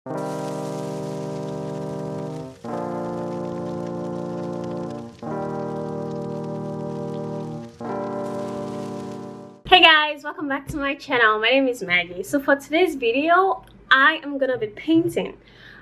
Hey guys, welcome back to my channel. My name is Maggie. So for today's video, I am gonna be painting.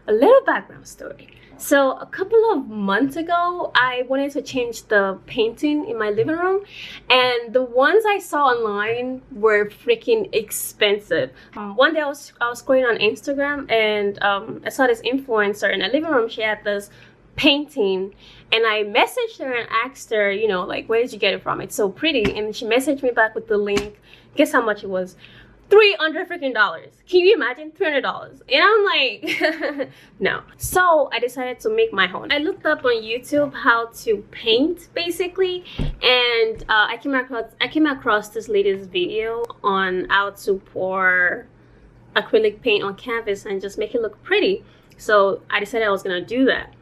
A little background story. So a couple of months ago, I wanted to change the painting in my living room, and the ones I saw online were freaking expensive. One day I was scrolling on Instagram, and I saw this influencer in the living room. She had this painting, and I messaged her and asked her, you know, like, where did you get it from? It's so pretty. And she messaged me back with the link. Guess how much it was? $300 freaking dollars. Can you imagine? $300. And I'm like, no. So I decided to make my own. I looked up on YouTube how to paint, basically, and I came across this lady's video on how to pour acrylic paint on canvas and just make it look pretty. So I decided I was gonna do that.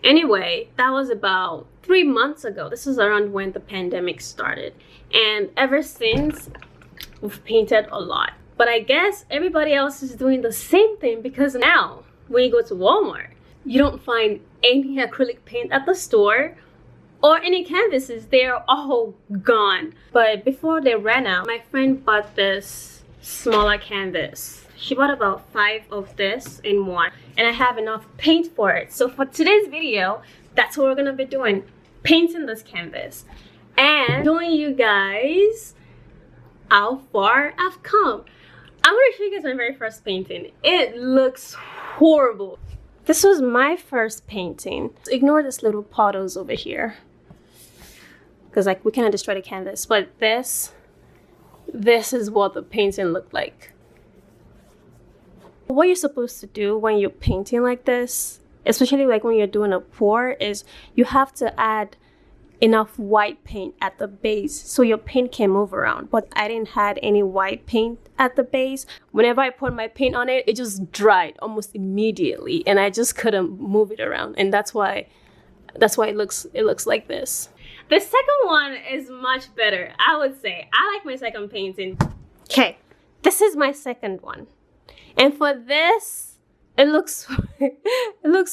Anyway, that was about 3 months ago. This is around when the pandemic started, and ever since, we've painted a lot. But I guess everybody else is doing the same thing, because now when you go to Walmart, you don't find any acrylic paint at the store or any canvases. They're all gone. But before they ran out, my friend bought this smaller canvas. She bought about 5 of this in one, and I have enough paint for it. So for today's video, that's what we're gonna be doing, painting this canvas and showing you guys how far I've come. I'm gonna show you guys my very first painting. It looks horrible. This was my first painting. Ignore this little puddles over here, because like we cannot destroy the canvas. But this is what the painting looked like. What you're supposed to do when you're painting like this, especially like when you're doing a pour, is you have to add enough white paint at the base so your paint can move around. But I didn't have any white paint at the base. Whenever I poured my paint on it, it just dried almost immediately, and I just couldn't move it around, and that's why it looks like this. The second one is much better, I would say. I like my second painting. Okay, this is my second one, and for this, it looks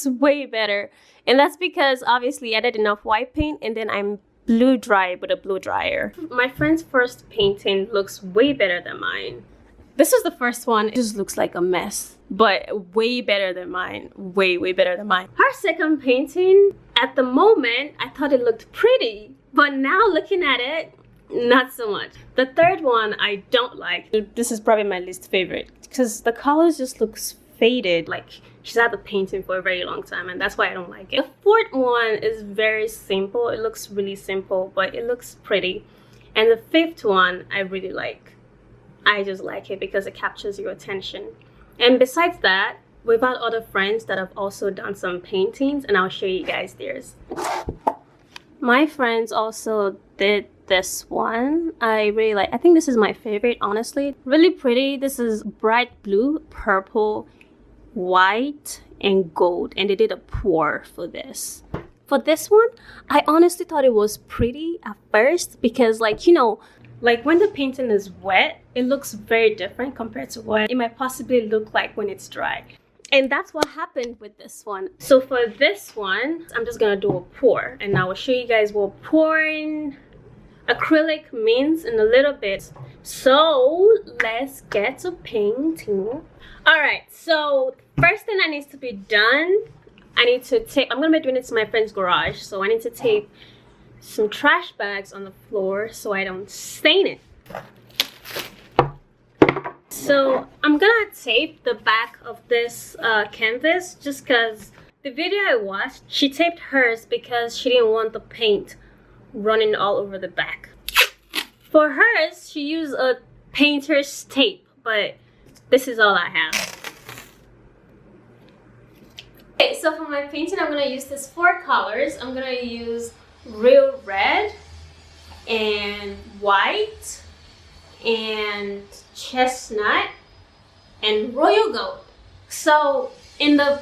way better. And that's because obviously I added enough white paint, and then I'm blue dry with a blow dryer. My friend's first painting looks way better than mine. This was the first one. It just looks like a mess, but way better than mine. Way better than mine. Her second painting, at the moment, I thought it looked pretty, but now looking at it, not so much. The third one I don't like. This is probably my least favorite, because the colors just looks faded. Like, she's had the painting for a very long time, and that's why I don't like it. The fourth one is very simple. It looks really simple, but it looks pretty. And the fifth one I really like. I just like it because it captures your attention. And besides that, we've had other friends that have also done some paintings, and I'll show you guys theirs. My friends also did this one. I really like. I think this is my favorite, honestly. Really pretty. This is bright blue, purple, white, and gold, and they did a pour for this. For this one, I honestly thought it was pretty at first, because, like, you know, like when the painting is wet, it looks very different compared to what it might possibly look like when it's dry. And that's what happened with this one. So for this one, I'm just gonna do a pour, and I will show you guys what pouring acrylic means in a little bit. So let's get to painting. All right, so first thing that needs to be done, I need to tape. I'm gonna be doing it to my friend's garage, so I need to tape some trash bags on the floor so I don't stain it. So I'm gonna tape the back of this canvas, just because the video I watched, she taped hers because she didn't want the paint running all over the back. For hers, she used a painter's tape, but this is all I have. Okay, so for my painting, I'm gonna use these 4 colors. I'm gonna use real red and white and chestnut and royal gold. So in the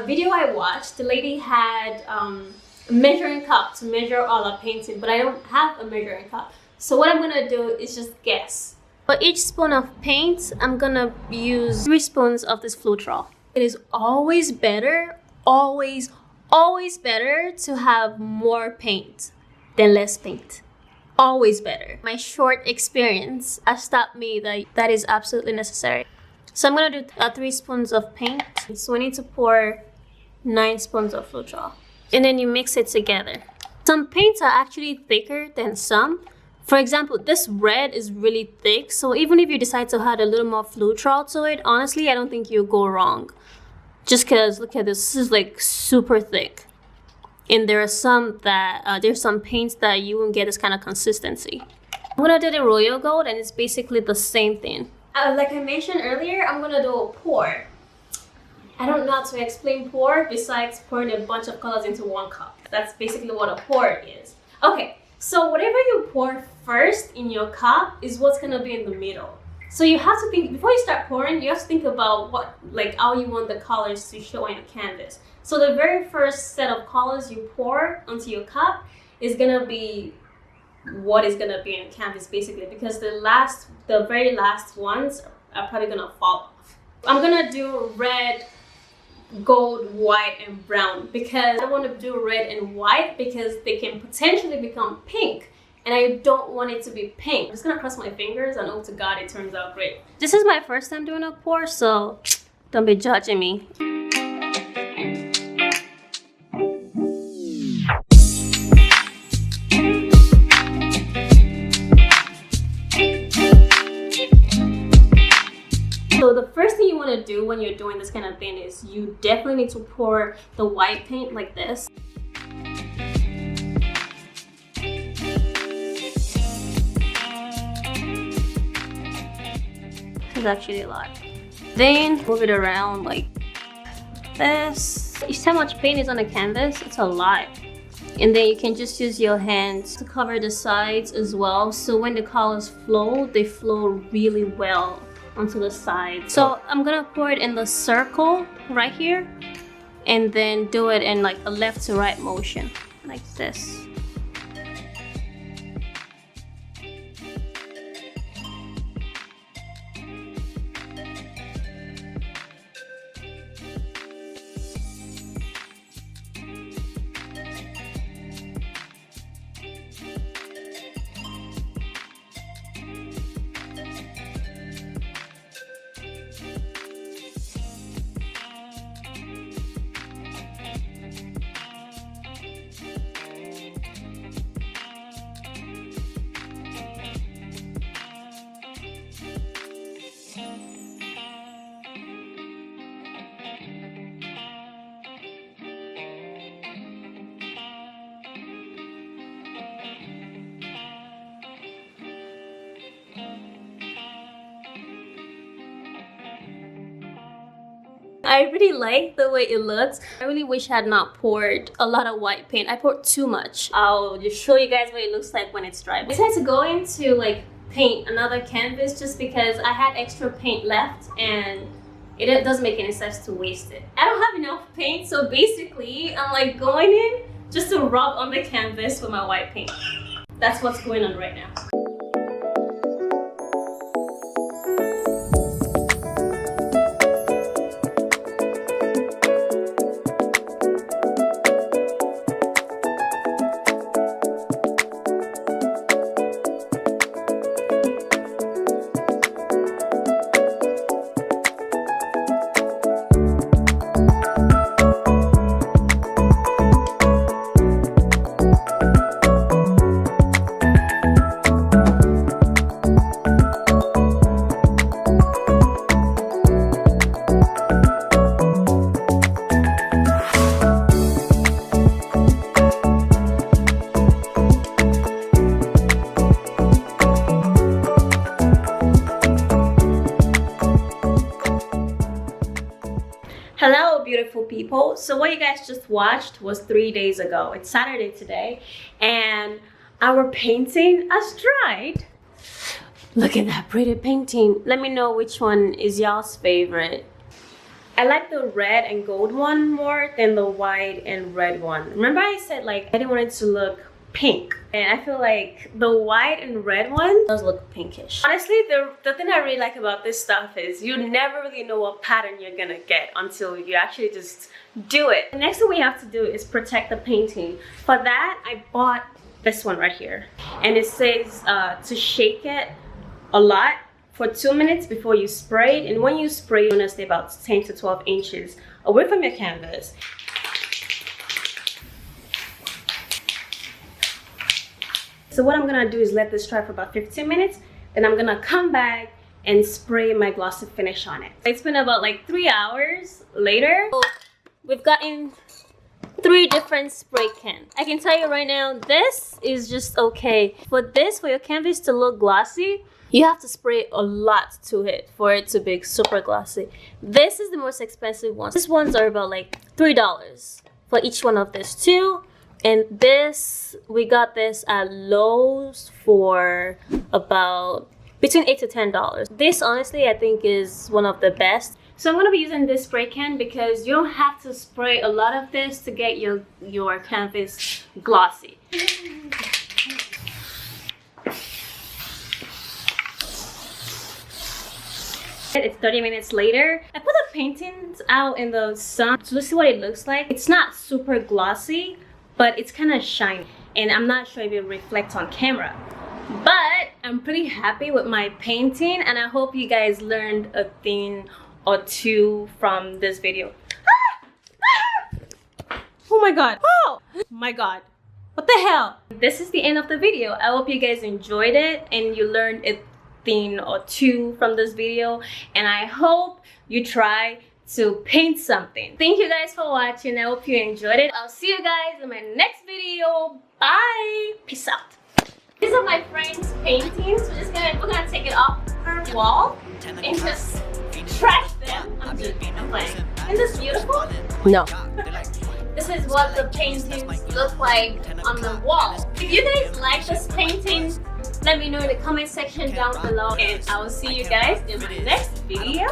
video I watched, the lady had a measuring cup to measure all our painting, but I don't have a measuring cup. So what I'm gonna do is just guess. For each spoon of paint, I'm gonna use 3 spoons of this Floetrol. It is always better, always better to have more paint than less paint. Always better. My short experience has taught me that is absolutely necessary. So I'm gonna do 3 spoons of paint. So we need to pour 9 spoons of Flutrol. And then you mix it together. Some paints are actually thicker than some. For example, this red is really thick, so even if you decide to add a little more Flutrol to it, honestly, I don't think you'll go wrong. Just because, look at this, this is like super thick. And there are some that, there's some paints that you won't get this kind of consistency. I'm gonna do the Royal Gold, and it's basically the same thing. Like I mentioned earlier, I'm gonna do a pour. I don't know how to explain pour besides pouring a bunch of colors into one cup. That's basically what a pour is. Okay, so whatever you pour first in your cup is what's gonna be in the middle. So you have to think, before you start pouring, you have to think about what, like how you want the colors to show in a canvas. So the very first set of colors you pour onto your cup is gonna be what is gonna be in the canvas basically, because the very last ones are probably gonna fall off. I'm gonna do red, gold, white, and brown because I want to do red and white because they can potentially become pink, and I don't want it to be pink. I'm just gonna cross my fingers and hope to God it turns out great. This is my first time doing a pour, so don't be judging me. So the first thing you want to do when you're doing this kind of thing is you definitely need to pour the white paint like this. This is actually a lot. Then move it around like this. You see how much paint is on the canvas? It's a lot. And then you can just use your hands to cover the sides as well. So when the colors flow, they flow really well onto the side. So I'm gonna pour it in the circle right here and then do it in like a left to right motion like this. I really like the way it looks. I really wish I had not poured a lot of white paint. I poured too much. I'll just show you guys what it looks like when it's dry. I decided to go into like paint another canvas just because I had extra paint left and it doesn't make any sense to waste it. I don't have enough paint, so basically I'm like going in just to rub on the canvas with my white paint. That's what's going on right now. Hello beautiful people. So what you guys just watched was 3 days ago. It's Saturday today and our painting has dried. Look at that pretty painting. Let me know which one is y'all's favorite. I like the red and gold one more than the white and red one. Remember I said like I didn't want it to look pink. And I feel like the white and red one does look pinkish. Honestly, the thing I really like about this stuff is you never really know what pattern you're gonna get until you actually just do it. The next thing we have to do is protect the painting. For that, I bought this one right here. And it says to shake it a lot for 2 minutes before you spray it. And when you spray, you're gonna stay about 10 to 12 inches away from your canvas. So what I'm gonna do is let this dry for about 15 minutes. Then I'm gonna come back and spray my glossy finish on it. It's been about like 3 hours later. We've gotten 3 different spray cans. I can tell you right now, this is just okay. For your canvas to look glossy, you have to spray a lot to it for it to be super glossy. This is the most expensive one. These ones are about like $3 for each one of these 2. And this, we got this at Lowe's for about between $8 to $10. This honestly, I think is one of the best. So I'm gonna be using this spray can because you don't have to spray a lot of this to get your canvas glossy. It's 30 minutes later. I put the paintings out in the sun to see what it looks like. It's not super glossy, but it's kind of shiny, and I'm not sure if it reflects on camera. But I'm pretty happy with my painting, and I hope you guys learned a thing or 2 from this video. Oh my god. Oh my god. What the hell? This is the end of the video. I hope you guys enjoyed it and you learned a thing or 2 from this video, and I hope you try to paint something. Thank you guys for watching. I hope you enjoyed it. I'll see you guys in my next video. Bye. Peace out. These are my friend's paintings. We're gonna take it off her wall and just trash them. I'm playing. Isn't this beautiful? No. This is what the paintings look like on the wall. If you guys like this painting, let me know in the comment section down below, and I will see you guys in my next video.